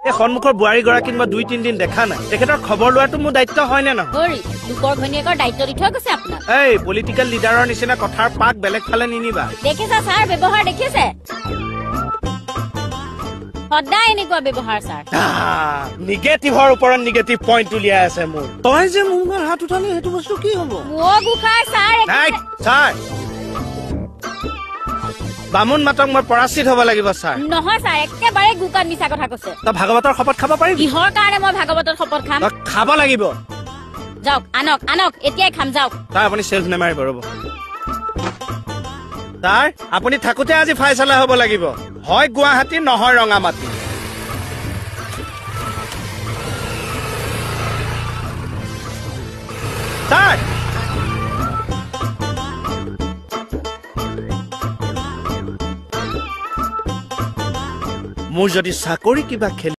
এই সন্মুখৰ বুৱাৰী গৰাকীক মই 2-3 দিন দেখা নাই তেখেতৰ খবৰ লোৱাটো মোৰ দায়িত্ব হয় নে নহয় হৰি লোকৰ ঘৈণীয়েকৰ দায়িত্ব দি থৈ গৈছে আপোনাক এই পলিটিকেল লিডাৰৰ নিচিনা কথাৰ পাক বেলেগ ফালে নিনিবা দেখিছা ছাৰ ব্যৱহাৰ দেখিছে সদায় এনেকুৱা ব্যৱহাৰ ছাৰ নিগেটিভৰ ওপৰত নিগেটিভ পইণ্ট উলিয়াই আছে মোৰ তই যে মোৰ গাত হাত উঠালে সেইটো বস্তু কি হ'ব মুখ উখাই ছাৰ ছাৰ বামুণ মাতক মই পৰাচিত হ'ব লাগিব ছাৰ নহয় ছাৰ একেবাৰে গুকান মিছা কথা কৈছে তই ভাগৱতৰ শপত খাব পাৰিবি কিহৰ কাৰণে মই ভাগৱতৰ শপত খাম খাব লাগিব যাওক আনক আনক এতিয়াই খাম যাওক ছাৰ আপুনি চেল্ফ নেমাৰিব ৰ'ব ছাৰ আপুনি থাকোতে আজি ফাইচালা হ'ব লাগিব হয় গুৱাহাটী নহয় ৰঙামাটি ছাৰ মোৰ যদি চাকৰি কিবা খেলি